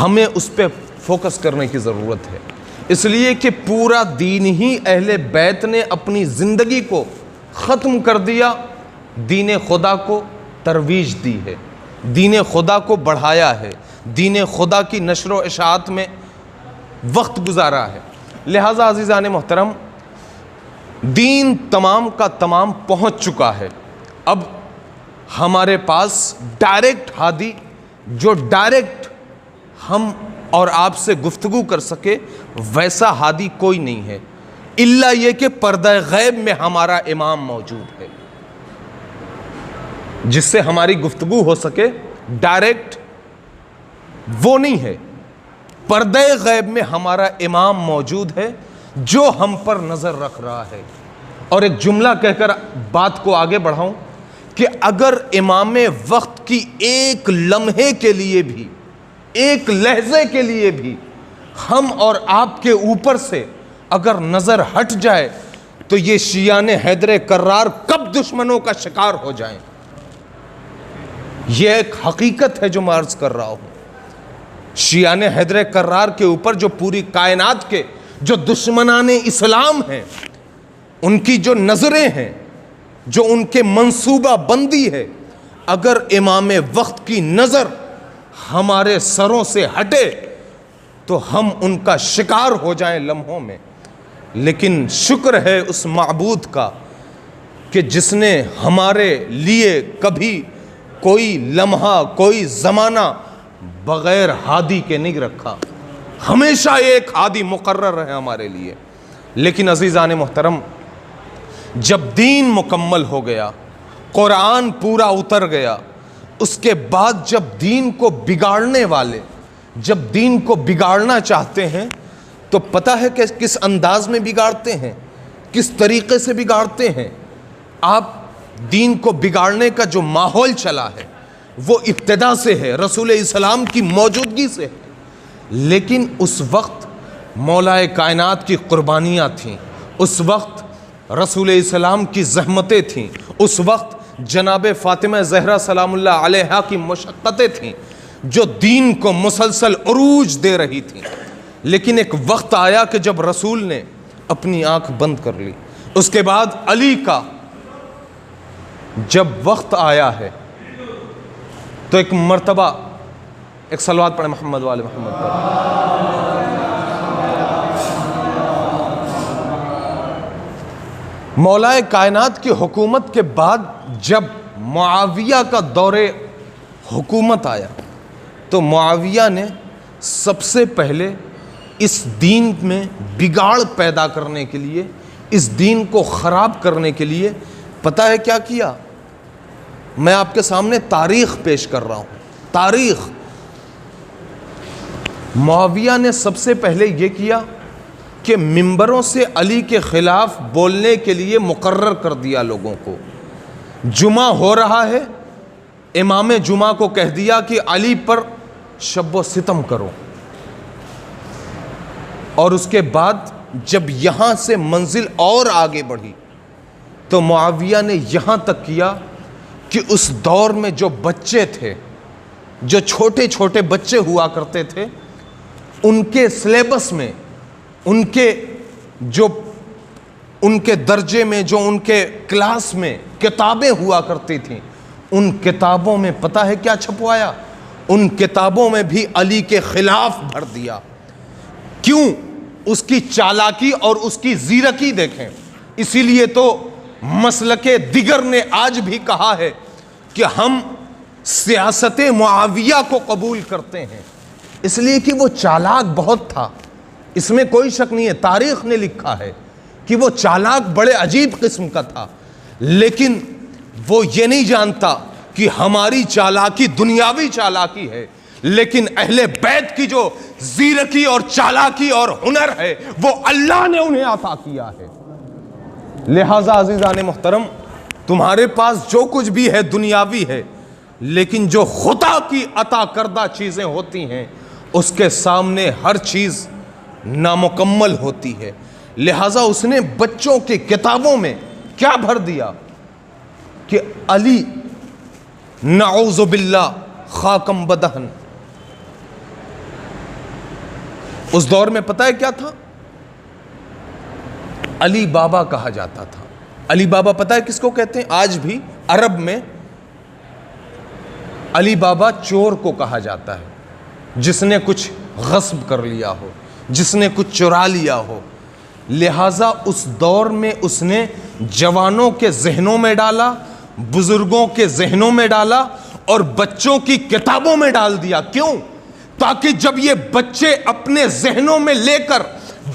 ہمیں اس پہ فوکس کرنے کی ضرورت ہے، اس لیے کہ پورا دین ہی اہل بیت نے اپنی زندگی کو ختم کر دیا، دین خدا کو ترویج دی ہے، دین خدا کو بڑھایا ہے، دین خدا کی نشر و اشاعت میں وقت گزارا ہے۔ لہٰذا عزیزان محترم، دین تمام کا تمام پہنچ چکا ہے۔ اب ہمارے پاس ڈائریکٹ ہادی جو ڈائریکٹ ہم اور آپ سے گفتگو کر سکے ویسا ہادی کوئی نہیں ہے، الا یہ کہ پردہ غیب میں ہمارا امام موجود ہے جس سے ہماری گفتگو ہو سکے، ڈائریکٹ وہ نہیں ہے۔ پردہ غیب میں ہمارا امام موجود ہے جو ہم پر نظر رکھ رہا ہے۔ اور ایک جملہ کہہ کر بات کو آگے بڑھاؤں کہ اگر امام وقت کی ایک لمحے کے لیے بھی، ایک لحظے کے لیے بھی ہم اور آپ کے اوپر سے اگر نظر ہٹ جائے تو یہ شیعان حیدر کرار کب دشمنوں کا شکار ہو جائیں۔ یہ ایک حقیقت ہے جو میں عرض کر رہا ہوں۔ شیعان حیدر کرار کے اوپر جو پوری کائنات کے جو دشمنان اسلام ہیں، ان کی جو نظریں ہیں، جو ان کے منصوبہ بندی ہے، اگر امام وقت کی نظر ہمارے سروں سے ہٹے تو ہم ان کا شکار ہو جائیں لمحوں میں۔ لیکن شکر ہے اس معبود کا کہ جس نے ہمارے لیے کبھی کوئی لمحہ، کوئی زمانہ بغیر ہادی کے نہیں رکھا، ہمیشہ ایک ہادی مقرر ہے ہمارے لیے۔ لیکن عزیزان محترم، جب دین مکمل ہو گیا، قرآن پورا اتر گیا، اس کے بعد جب دین کو بگاڑنے والے جب دین کو بگاڑنا چاہتے ہیں تو پتہ ہے کہ کس انداز میں بگاڑتے ہیں، کس طریقے سے بگاڑتے ہیں۔ آپ دین کو بگاڑنے کا جو ماحول چلا ہے وہ ابتدا سے ہے، رسول اسلام کی موجودگی سے ہے، لیکن اس وقت مولا کائنات کی قربانیاں تھیں، اس وقت رسول اسلام کی زحمتیں تھیں، اس وقت جناب فاطمہ زہرا سلام اللہ علیہا کی مشقتیں تھیں جو دین کو مسلسل عروج دے رہی تھیں۔ لیکن ایک وقت آیا کہ جب رسول نے اپنی آنکھ بند کر لی، اس کے بعد علی کا جب وقت آیا ہے تو ایک مرتبہ ایک صلوات پڑھیں محمد والے محمد پر۔ مولا کائنات کی حکومت کے بعد جب معاویہ کا دور حکومت آیا تو معاویہ نے سب سے پہلے اس دین میں بگاڑ پیدا کرنے کے لیے، اس دین کو خراب کرنے کے لیے پتہ ہے کیا کیا؟ میں آپ کے سامنے تاریخ پیش کر رہا ہوں، تاریخ۔ معاویہ نے سب سے پہلے یہ کیا کہ ممبروں سے علی کے خلاف بولنے کے لیے مقرر کر دیا لوگوں کو۔ جمعہ ہو رہا ہے، امام جمعہ کو کہہ دیا کہ علی پر شب و ستم کرو، اور اس کے بعد جب یہاں سے منزل اور آگے بڑھی تو معاویہ نے یہاں تک کیا کہ اس دور میں جو بچے تھے، جو چھوٹے چھوٹے بچے ہوا کرتے تھے، ان کے سلیبس میں، ان کے درجے میں، جو ان کے کلاس میں کتابیں ہوا کرتی تھیں، ان کتابوں میں پتہ ہے کیا چھپوایا؟ ان کتابوں میں بھی علی کے خلاف بھر دیا۔ کیوں؟ اس کی چالاکی اور اس کی زیرکی دیکھیں۔ اسی لیے تو مسلک دیگر نے آج بھی کہا ہے کہ ہم سیاست معاویہ کو قبول کرتے ہیں، اس لیے کہ وہ چالاک بہت تھا، اس میں کوئی شک نہیں ہے، تاریخ نے لکھا ہے کہ وہ چالاک بڑے عجیب قسم کا تھا، لیکن وہ یہ نہیں جانتا کہ ہماری چالاکی دنیاوی چالاکی ہے، لیکن اہل بیت کی جو زیرکی اور چالاکی اور ہنر ہے وہ اللہ نے انہیں عطا کیا ہے۔ لہٰذا عزیزان محترم، تمہارے پاس جو کچھ بھی ہے دنیاوی ہے، لیکن جو خدا کی عطا کردہ چیزیں ہوتی ہیں اس کے سامنے ہر چیز نامکمل ہوتی ہے۔ لہٰذا اس نے بچوں کی کتابوں میں کیا بھر دیا کہ علی نعوذ باللہ خاکم بدہن، اس دور میں پتہ ہے کیا تھا؟ علی بابا کہا جاتا تھا۔ علی بابا پتہ ہے کس کو کہتے ہیں؟ آج بھی عرب میں علی بابا چور کو کہا جاتا ہے، جس نے کچھ غصب کر لیا ہو، جس نے کچھ چرا لیا ہو۔ لہٰذا اس دور میں اس نے جوانوں کے ذہنوں میں ڈالا، بزرگوں کے ذہنوں میں ڈالا اور بچوں کی کتابوں میں ڈال دیا۔ کیوں؟ تاکہ جب یہ بچے اپنے ذہنوں میں لے کر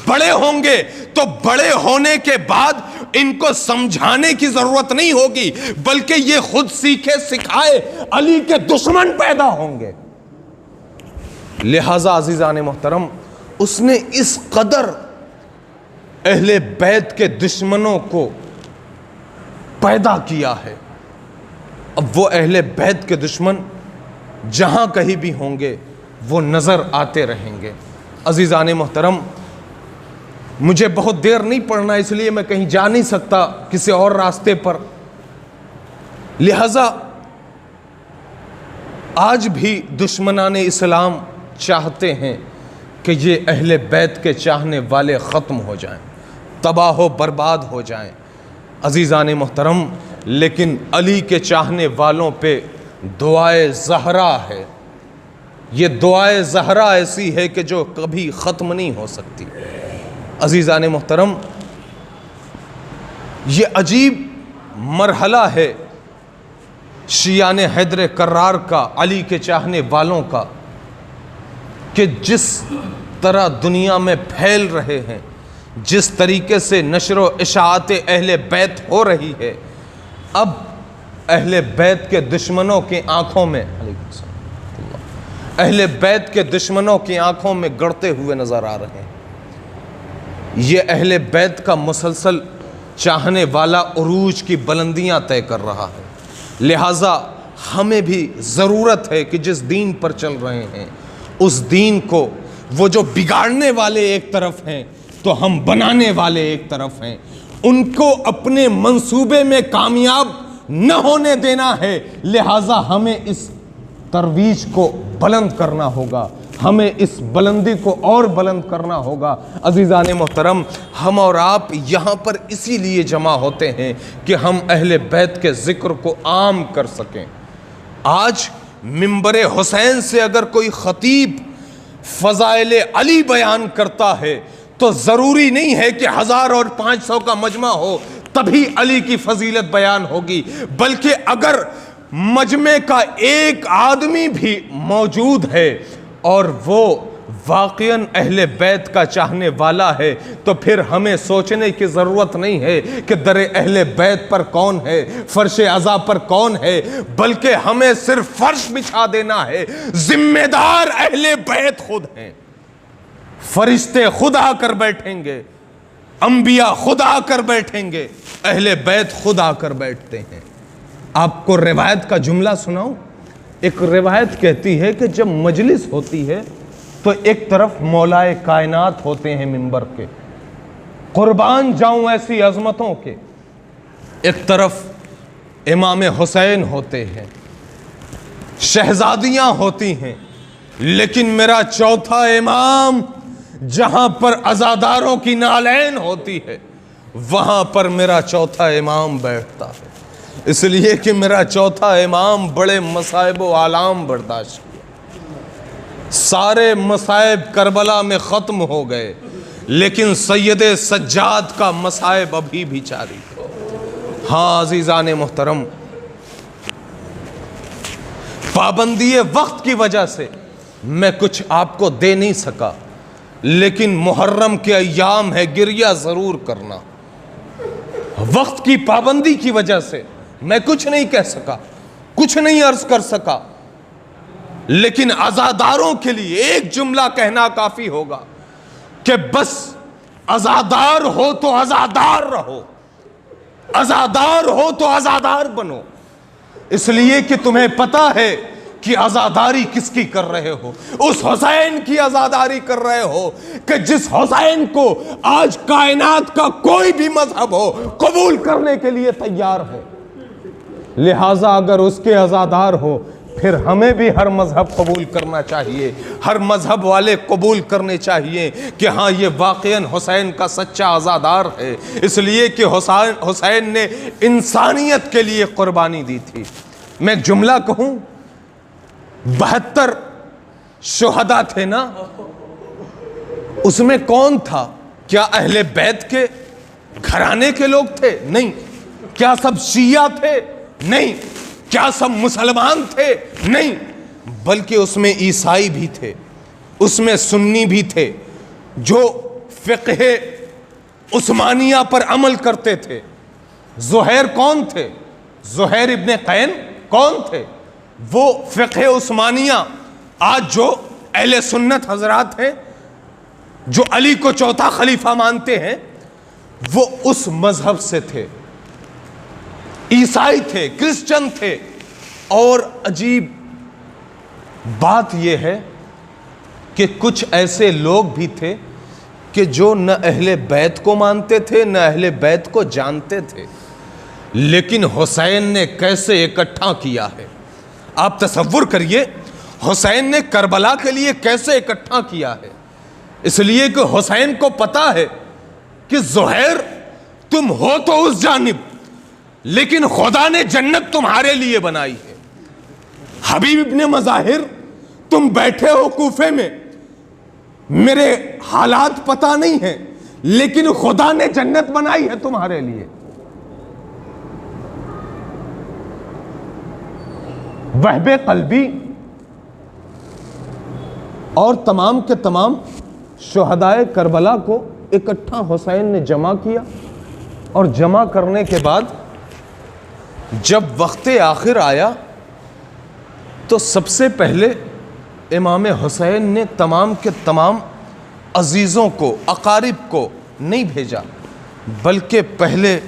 بڑے ہوں گے تو بڑے ہونے کے بعد ان کو سمجھانے کی ضرورت نہیں ہوگی، بلکہ یہ خود سیکھے سکھائے علی کے دشمن پیدا ہوں گے۔ لہٰذا عزیزان محترم، اس نے اس قدر اہل بیت کے دشمنوں کو پیدا کیا ہے۔ اب وہ اہل بیت کے دشمن جہاں کہیں بھی ہوں گے وہ نظر آتے رہیں گے۔ عزیزان محترم، مجھے بہت دیر نہیں پڑھنا، اس لیے میں کہیں جا نہیں سکتا کسی اور راستے پر، لہذا آج بھی دشمنان اسلام چاہتے ہیں کہ یہ اہل بیت کے چاہنے والے ختم ہو جائیں، تباہ و برباد ہو جائیں۔ عزیزان محترم، لیکن علی کے چاہنے والوں پہ دعائے زہرا ہے۔ یہ دعائے زہرا ایسی ہے کہ جو کبھی ختم نہیں ہو سکتی۔ عزیزان محترم، یہ عجیب مرحلہ ہے شیعان حیدر کرار کا، علی کے چاہنے والوں کا، کہ جس طرح دنیا میں پھیل رہے ہیں، جس طریقے سے نشر و اشاعت اہل بیت ہو رہی ہے، اب اہل بیت کے دشمنوں کی آنکھوں میں اہل بیت کے دشمنوں کی آنکھوں میں گڑتے ہوئے نظر آ رہے ہیں۔ یہ اہل بیت کا مسلسل چاہنے والا عروج کی بلندیاں طے کر رہا ہے۔ لہٰذا ہمیں بھی ضرورت ہے کہ جس دین پر چل رہے ہیں اس دین کو، وہ جو بگاڑنے والے ایک طرف ہیں تو ہم بنانے والے ایک طرف ہیں، ان کو اپنے منصوبے میں کامیاب نہ ہونے دینا ہے۔ لہٰذا ہمیں اس ترویج کو بلند کرنا ہوگا، ہمیں اس بلندی کو اور بلند کرنا ہوگا۔ عزیزان محترم، ہم اور آپ یہاں پر اسی لیے جمع ہوتے ہیں کہ ہم اہل بیت کے ذکر کو عام کر سکیں۔ آج منبر حسین سے اگر کوئی خطیب فضائل علی بیان کرتا ہے تو ضروری نہیں ہے کہ 1000 اور 500 کا مجمع ہو تبھی علی کی فضیلت بیان ہوگی، بلکہ اگر مجمع کا ایک آدمی بھی موجود ہے اور وہ واقعاً اہل بیت کا چاہنے والا ہے تو پھر ہمیں سوچنے کی ضرورت نہیں ہے کہ در اہل بیت پر کون ہے، فرش عزا پر کون ہے، بلکہ ہمیں صرف فرش بچھا دینا ہے۔ ذمہ دار اہل بیت خود ہیں، فرشتے خود آ کر بیٹھیں گے، انبیاء خود آ کر بیٹھیں گے، اہل بیت خود آ کر بیٹھتے ہیں۔ آپ کو روایت کا جملہ سناؤں؟ ایک روایت کہتی ہے کہ جب مجلس ہوتی ہے تو ایک طرف مولائے کائنات ہوتے ہیں منبر کے، قربان جاؤں ایسی عظمتوں کے، ایک طرف امام حسین ہوتے ہیں، شہزادیاں ہوتی ہیں، لیکن میرا چوتھا امام جہاں پر عزاداروں کی نالین ہوتی ہے وہاں پر میرا چوتھا امام بیٹھتا ہے، اس لیے کہ میرا چوتھا امام بڑے مصائب و آلام برداشت کیا۔ سارے مصائب کربلا میں ختم ہو گئے لیکن سید سجاد کا مصائب ابھی بھی جاری ہے۔ ہاں عزیزان محترم، پابندی وقت کی وجہ سے میں کچھ آپ کو دے نہیں سکا، لیکن محرم کے ایام ہے، گریہ ضرور کرنا۔ وقت کی پابندی کی وجہ سے میں کچھ نہیں کہہ سکا، کچھ نہیں عرض کر سکا، لیکن عزاداروں کے لیے ایک جملہ کہنا کافی ہوگا کہ بس عزادار ہو تو عزادار رہو، عزادار ہو تو عزادار بنو، اس لیے کہ تمہیں پتا ہے کہ عزاداری کس کی کر رہے ہو، اس حسین کی عزاداری کر رہے ہو کہ جس حسین کو آج کائنات کا کوئی بھی مذہب ہو قبول کرنے کے لیے تیار ہے۔ لہٰذا اگر اس کے عزادار ہو پھر ہمیں بھی ہر مذہب قبول کرنا چاہیے، ہر مذہب والے قبول کرنے چاہیے کہ ہاں یہ واقعاً حسین کا سچا عزادار ہے، اس لیے کہ حسین نے انسانیت کے لیے قربانی دی تھی۔ میں ایک جملہ کہوں، 72 شہداء تھے نا، اس میں کون تھا؟ کیا اہل بیت کے گھرانے کے لوگ تھے؟ نہیں۔ کیا سب شیعہ تھے؟ نہیں۔ کیا سب مسلمان تھے؟ نہیں، بلکہ اس میں عیسائی بھی تھے، اس میں سنی بھی تھے جو فقہ عثمانیہ پر عمل کرتے تھے۔ زہیر کون تھے؟ زہیر ابن قین کون تھے؟ وہ فقہ عثمانیہ، آج جو اہل سنت حضرات ہیں جو علی کو چوتھا خلیفہ مانتے ہیں، وہ اس مذہب سے تھے، عیسائی تھے، کرسچن تھے۔ اور عجیب بات یہ ہے کہ کچھ ایسے لوگ بھی تھے کہ جو نہ اہل بیت کو مانتے تھے نہ اہل بیت کو جانتے تھے، لیکن حسین نے کیسے اکٹھا کیا ہے۔ آپ تصور کریے حسین نے کربلا کے لیے کیسے اکٹھا کیا ہے۔ اس لیے کہ حسین کو پتا ہے کہ زہیر تم ہو تو اس جانب، لیکن خدا نے جنت تمہارے لیے بنائی ہے۔ حبیب ابن مظاہر تم بیٹھے ہو کوفے میں، میرے حالات پتہ نہیں ہیں، لیکن خدا نے جنت بنائی ہے تمہارے لیے۔ وہب قلبی اور تمام کے تمام شہدائے کربلا کو اکٹھا حسین نے جمع کیا، اور جمع کرنے کے بعد جب وقت آخر آیا تو سب سے پہلے امام حسین نے تمام کے تمام عزیزوں کو، اقارب کو نہیں بھیجا، بلکہ پہلے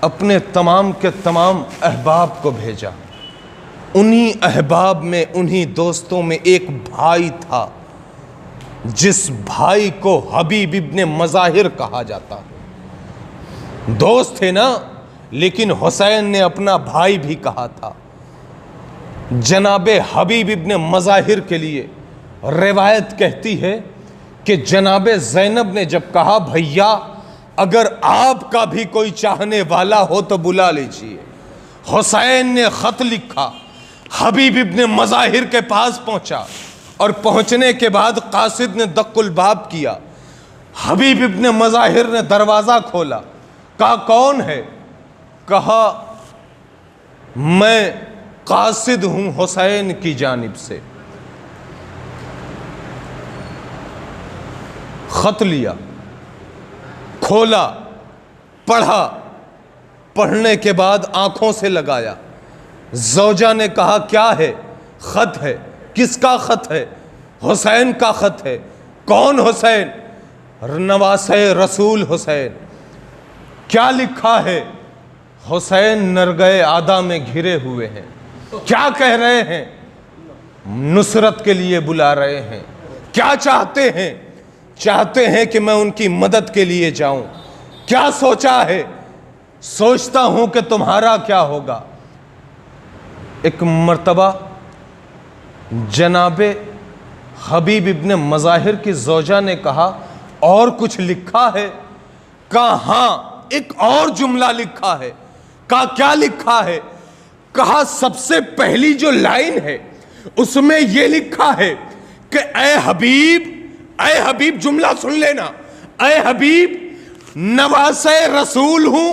اپنے تمام کے تمام احباب کو بھیجا۔ انہی احباب میں، انہی دوستوں میں ایک بھائی تھا جس بھائی کو حبیب ابن مظاہر کہا جاتا ہے۔ دوست تھے نا، لیکن حسین نے اپنا بھائی بھی کہا تھا۔ جناب حبیب ابن مظاہر کے لیے روایت کہتی ہے کہ جناب زینب نے جب کہا بھیا اگر آپ کا بھی کوئی چاہنے والا ہو تو بلا لیجیے، حسین نے خط لکھا، حبیب ابن مظاہر کے پاس پہنچا، اور پہنچنے کے بعد قاصد نے دق الباب کیا۔ حبیب ابن مظاہر نے دروازہ کھولا، کہا کون ہے؟ کہا میں قاصد ہوں حسین کی جانب سے۔ خط لیا، کھولا، پڑھا، پڑھنے کے بعد آنکھوں سے لگایا۔ زوجہ نے کہا کیا ہے؟ خط ہے۔ کس کا خط ہے؟ حسین کا خط ہے۔ کون حسین؟ نواسہ رسول حسین۔ کیا لکھا ہے؟ حسین نرگہ آدھا میں گھرے ہوئے ہیں۔ کیا کہہ رہے ہیں؟ نصرت کے لیے بلا رہے ہیں۔ کیا چاہتے ہیں؟ چاہتے ہیں کہ میں ان کی مدد کے لیے جاؤں۔ کیا سوچا ہے؟ سوچتا ہوں کہ تمہارا کیا ہوگا۔ ایک مرتبہ جناب حبیب ابن مظاہر کی زوجہ نے کہا اور کچھ لکھا ہے؟ کہا ہاں ایک اور جملہ لکھا ہے۔ کہا کیا لکھا ہے؟ کہا سب سے پہلی جو لائن ہے اس میں یہ لکھا ہے کہ اے حبیب جملہ سن لینا، اے حبیب نواسہ رسول ہوں،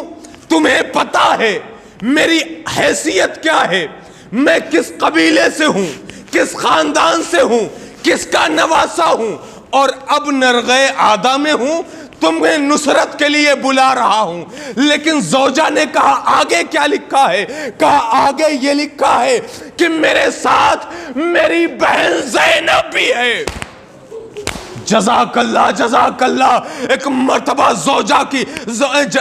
تمہیں پتا ہے میری حیثیت کیا ہے، میں کس قبیلے سے ہوں، کس خاندان سے ہوں، کس کا نواسہ ہوں، اور اب نرغہ آدھا میں ہوں، تمہیں نصرت کے لیے بلا رہا ہوں۔ لیکن زوجہ نے کہا آگے کیا لکھا ہے؟ کہا آگے یہ لکھا ہے کہ میرے ساتھ میری بہن زینب بھی ہے۔ جزاک اللہ جزاک اللہ۔ ایک مرتبہ زوجہ کی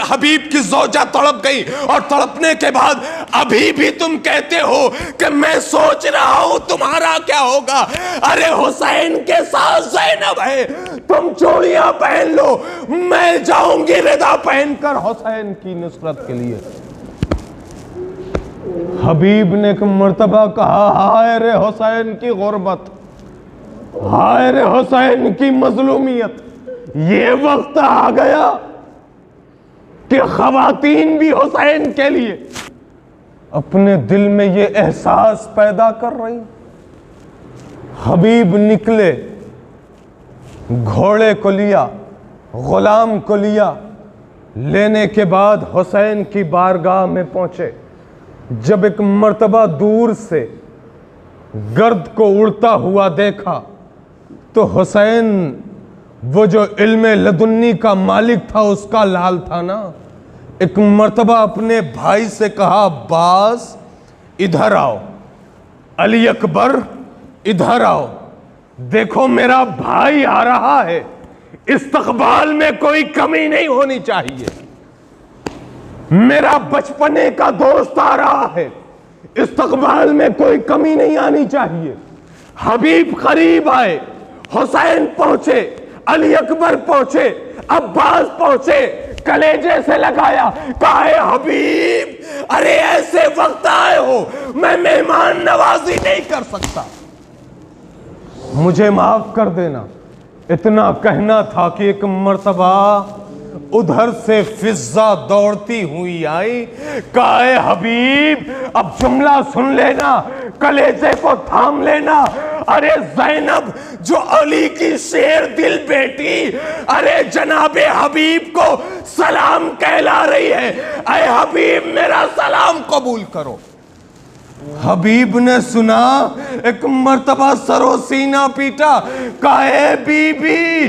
حبیب کی زوجہ تڑپ گئی، اور تڑپنے کے بعد ابھی بھی تم کہتے ہو کہ میں سوچ رہا ہوں تمہارا کیا ہوگا۔ ارے حسین کے ساتھ زینب ہے، تم چوڑیاں پہن لو، میں جاؤں گی ردا پہن کر حسین کی نصرت کے لیے۔ حبیب نے ایک مرتبہ کہا ہائے رے حسین کی غربت، ہائے رے حسین کی مظلومیت، یہ وقت آ گیا کہ خواتین بھی حسین کے لیے اپنے دل میں یہ احساس پیدا کر رہی۔ حبیب نکلے، گھوڑے کو لیا، غلام کو لیا، لینے کے بعد حسین کی بارگاہ میں پہنچے۔ جب ایک مرتبہ دور سے گرد کو اڑتا ہوا دیکھا تو حسین وہ جو علم لدنی کا مالک تھا اس کا لال تھا نا، ایک مرتبہ اپنے بھائی سے کہا عباس ادھر آؤ، علی اکبر ادھر آؤ، دیکھو میرا بھائی آ رہا ہے، استقبال میں کوئی کمی نہیں ہونی چاہیے، میرا بچپنے کا دوست آ رہا ہے، استقبال میں کوئی کمی نہیں آنی چاہیے۔ حبیب قریب آئے، حسین پہنچے، علی اکبر پہنچے، عباس پہنچے، کلیجے سے لگایا، کہا اے حبیب ارے ایسے وقت آئے ہو، میں مہمان نوازی نہیں کر سکتا، مجھے معاف کر دینا۔ اتنا کہنا تھا کہ ایک مرتبہ ادھر سے فضہ دوڑتی ہوئی آئی، کہا اے حبیب اب جملہ سن لینا، کلیجے کو تھام لینا، ارے زینب جو علی کی شیر دل بیٹی ارے جناب حبیب کو سلام کہلا رہی ہے، اے حبیب میرا سلام قبول کرو۔ حبیب نے سنا، ایک مرتبہ سر و سینہ پیٹا، کہا اے بی بی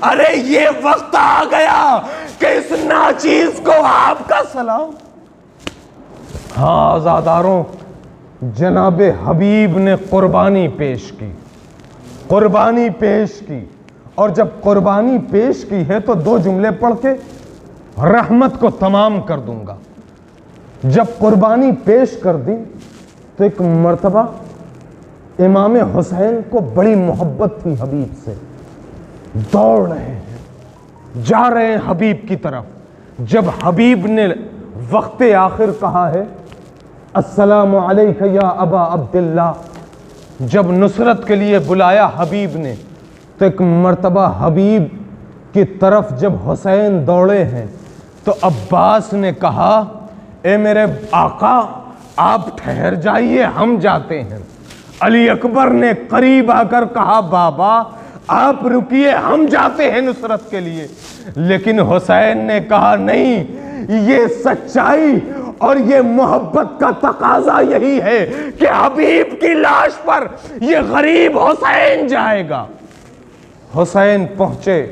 ارے یہ وقت آ گیا کہ اس ناچیز کو آپ کا سلام۔ ہاں آزاداروں، جناب حبیب نے قربانی پیش کی، قربانی پیش کی، اور جب قربانی پیش کی ہے تو دو جملے پڑھ کے رحمت کو تمام کر دوں گا۔ جب قربانی پیش کر دی تو ایک مرتبہ امام حسین کو بڑی محبت تھی حبیب سے، دوڑ رہے ہیں، جا رہے ہیں حبیب کی طرف۔ جب حبیب نے وقت آخر کہا ہے السلام علیک یا ابا عبداللہ، جب نصرت کے لیے بلایا حبیب نے تو ایک مرتبہ حبیب کی طرف جب حسین دوڑے ہیں تو عباس نے کہا اے میرے آقا آپ ٹھہر جائیے، ہم جاتے ہیں۔ علی اکبر نے قریب آ کر کہا بابا آپ رکیے، ہم جاتے ہیں نصرت کے لیے۔ لیکن حسین نے کہا نہیں، یہ سچائی اور یہ محبت کا تقاضا یہی ہے کہ حبیب کی لاش پر یہ غریب حسین جائے گا۔ حسین پہنچے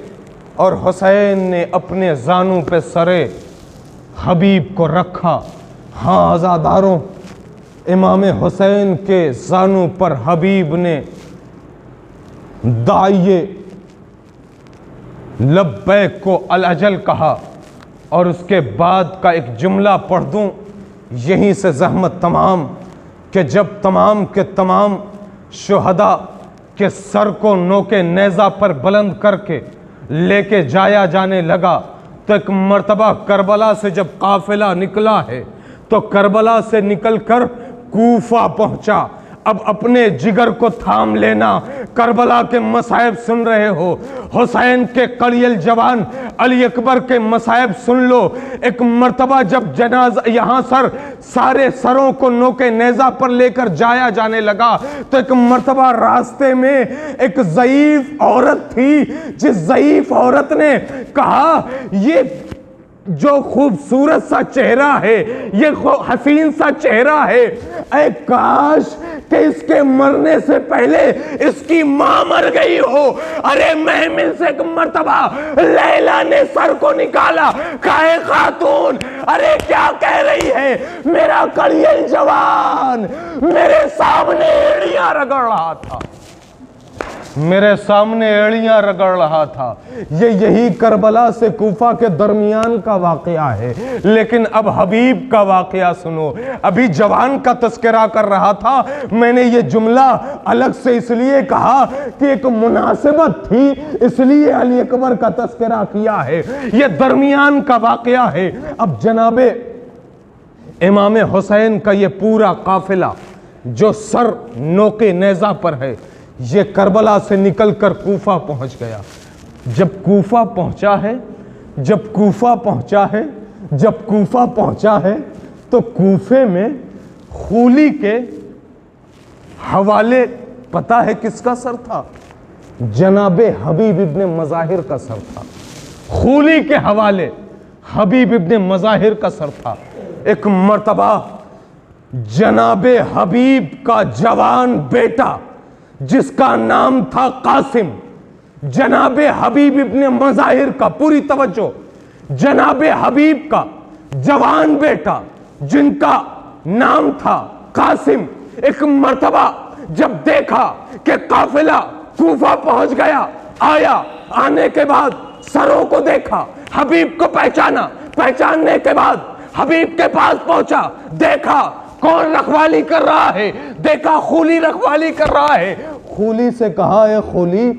اور حسین نے اپنے زانوں پہ سرے حبیب کو رکھا۔ ہاں عزاداروں، امام حسین کے زانوں پر حبیب نے داعیے لبیک کو الاجل کہا، اور اس کے بعد کا ایک جملہ پڑھ دوں یہیں سے زحمت تمام، کہ جب تمام کے تمام شہداء کے سر کو نوکے نیزہ پر بلند کر کے لے کے جایا جانے لگا تو ایک مرتبہ کربلا سے جب قافلہ نکلا ہے تو کربلا سے نکل کر کوفہ پہنچا۔ اب اپنے جگر کو تھام لینا، کربلا کے مصائب سن رہے ہو، حسین کے قلی الجوان علی اکبر کے مصائب سن لو۔ ایک مرتبہ جب جنازہ یہاں سارے سروں کو نوکے نیزہ پر لے کر جایا جانے لگا تو ایک مرتبہ راستے میں ایک ضعیف عورت تھی، جس ضعیف عورت نے کہا یہ جو خوبصورت سا چہرہ ہے، یہ حسین سا چہرہ ہے، اے کاش کہ اس کے مرنے سے پہلے اس کی ماں مر گئی ہو۔ ارے محمل سے ایک مرتبہ لیلا نے سر کو نکالا، کہے خاتون ارے کیا کہہ رہی ہے، میرا قلی الجوان میرے سامنے ایڑیاں رگڑ رہا تھا، میرے سامنے ایڑیاں رگڑ رہا تھا۔ یہی کربلا سے کوفہ کے درمیان کا واقعہ ہے، لیکن اب حبیب کا واقعہ سنو۔ ابھی جوان کا تذکرہ کر رہا تھا، میں نے یہ جملہ الگ سے اس لیے کہا کہ ایک مناسبت تھی، اس لیے علی اکبر کا تذکرہ کیا ہے۔ یہ درمیان کا واقعہ ہے۔ اب جناب امام حسین کا یہ پورا قافلہ جو سر نوکے نیزہ پر ہے، یہ کربلا سے نکل کر کوفہ پہنچ گیا۔ جب کوفہ پہنچا ہے تو کوفے میں خولی کے حوالے پتہ ہے کس کا سر تھا؟ جناب حبیب ابن مظاہر کا سر تھا۔ خولی کے حوالے حبیب ابن مظاہر کا سر تھا۔ ایک مرتبہ جناب حبیب کا جوان بیٹا جس کا نام تھا قاسم، جناب حبیب ابن مظاہر کا، پوری توجہ، جناب حبیب کا جوان بیٹا جن کا نام تھا قاسم، ایک مرتبہ جب دیکھا کہ قافلہ کوفہ پہنچ گیا، آنے کے بعد سروں کو دیکھا، حبیب کو پہچاننے کے بعد حبیب کے پاس پہنچا، دیکھا کون رکھوالی کر رہا ہے، دیکھا خولی رکھوالی کر رہا ہے۔ خولی سے کہا، اے خولی،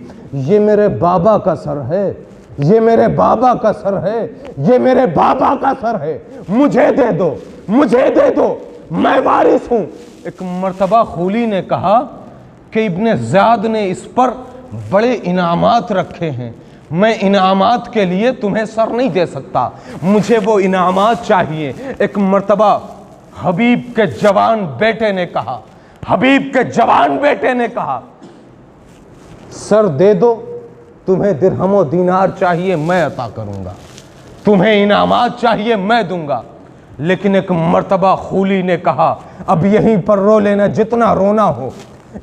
یہ میرے بابا کا سر ہے، یہ میرے بابا کا سر ہے، یہ میرے بابا کا سر ہے، مجھے دے دو، میں وارث ہوں۔ ایک مرتبہ خولی نے کہا کہ ابن زیاد نے اس پر بڑے انعامات رکھے ہیں، میں انعامات کے لیے تمہیں سر نہیں دے سکتا، مجھے وہ انعامات چاہیے۔ ایک مرتبہ حبیب کے جوان بیٹے نے کہا سر دے دو، تمہیں درہم و دینار چاہیے میں عطا کروں گا، تمہیں انعامات چاہیے میں دوں گا۔ لیکن ایک مرتبہ خولی نے کہا اب یہیں پر رو لینا جتنا رونا ہو۔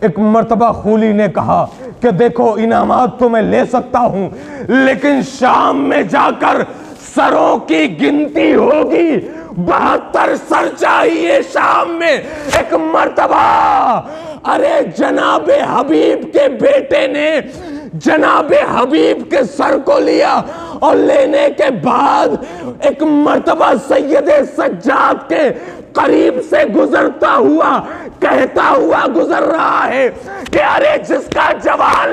ایک مرتبہ خولی نے کہا کہ دیکھو انعامات تو میں لے سکتا ہوں، لیکن شام میں جا کر سروں کی گنتی ہوگی، 72 سر چاہیے شام میں۔ ایک مرتبہ ارے جناب حبیب کے بیٹے نے جناب حبیب کے سر کو لیا، اور لینے کے بعد ایک مرتبہ سید سجاد کے قریب سے گزرتا ہوا کہتا ہوا گزر رہا ہے کہ ارے جس کا جوان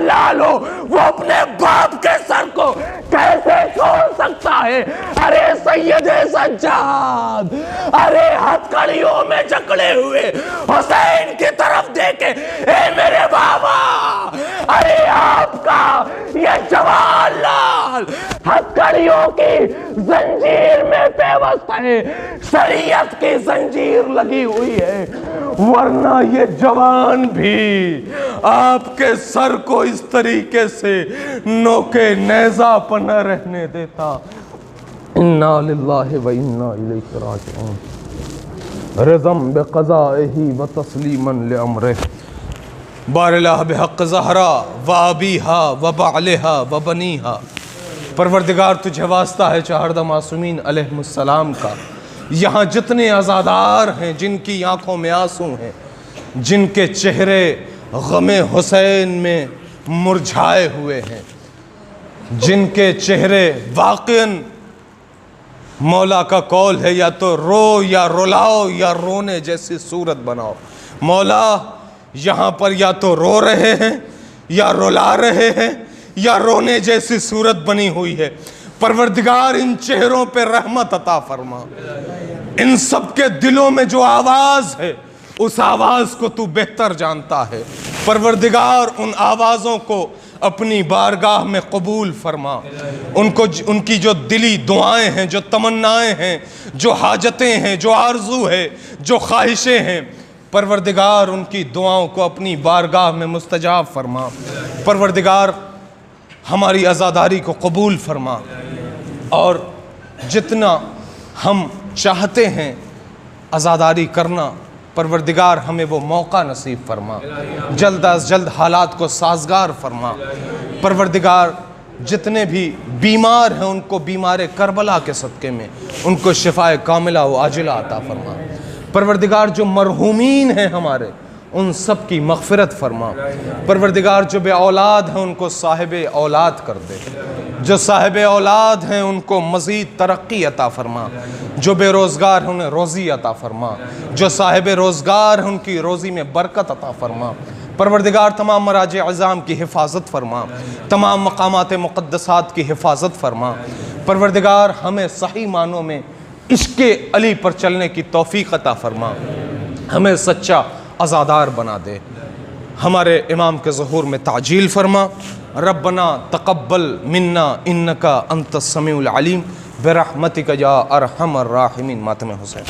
لال ہو وہ اپنے باپ کے سر کو کیسے چھوڑ سکتا ہے؟ ارے سید سجاد، ارے ہتھکڑیوں میں جکڑے ہوئے حسین کی طرف دیکھے، اے میرے بابا، ارے آپ کا یہ جوان لال ہتھکڑیوں کی زنجیر میں پیوست ہے، شریعت کی زنجیر لگی ہوئی ہے، ورنہ یہ جوان بھی آپ کے سر کو اس طریقے سے نوکے نیزہ پر نہ رہنے دیتا۔ انا للہ و انا الیہ راجعون، رضم بقضائہ و تسلیما لامرہ، بار اللہ بحق زہرا و ابیہا و بعلہا و بنیہا۔ پروردگار تجھے واسطہ ہے چہاردہ معصومین علیہ السلام کا، یہاں جتنے عزادار ہیں جن کی آنکھوں میں آنسو ہیں، جن کے چہرے غم حسین میں مرجھائے ہوئے ہیں، جن کے چہرے واقعاً مولا کا قول ہے یا تو رو یا رلاؤ یا رونے جیسی صورت بناؤ۔ مولا یہاں پر یا تو رو رہے ہیں یا رلا رہے ہیں یا رونے جیسی صورت بنی ہوئی ہے۔ پروردگار ان چہروں پہ رحمت عطا فرما، ان سب کے دلوں میں جو آواز ہے اس آواز کو تو بہتر جانتا ہے۔ پروردگار ان آوازوں کو اپنی بارگاہ میں قبول فرما، ان کی جو دلی دعائیں ہیں، جو تمنائیں ہیں، جو حاجتیں ہیں، جو آرزو ہے، جو خواہشیں ہیں، پروردگار ان کی دعاؤں کو اپنی بارگاہ میں مستجاب فرما۔ پروردگار ہماری عزاداری کو قبول فرما، اور جتنا ہم چاہتے ہیں عزاداری کرنا، پروردگار ہمیں وہ موقع نصیب فرما، جلد از جلد حالات کو سازگار فرما۔ پروردگار جتنے بھی بیمار ہیں ان کو بیمار کربلا کے صدقے میں ان کو شفائے کاملہ و عاجلہ عطا فرما۔ پروردگار جو مرحومین ہیں ہمارے ان سب کی مغفرت فرما۔ پروردگار جو بے اولاد ہیں ان کو صاحب اولاد کر دے، جو صاحب اولاد ہیں ان کو مزید ترقی عطا فرما، جو بے روزگار ہیں انہیں روزی عطا فرما، جو صاحب روزگار ہیں ان کی روزی میں برکت عطا فرما۔ پروردگار تمام مراجع عظام کی حفاظت فرما، تمام مقامات مقدسات کی حفاظت فرما۔ پروردگار ہمیں صحیح معنوں میں عشق علی پر چلنے کی توفیق عطا فرما، ہمیں سچا عزادار بنا دے، ہمارے امام کے ظہور میں تعجیل فرما۔ ربنا تقبل منا انکا انت السمیع العلیم برحمتک یا ارحم الراحمین۔ ماتم حسین۔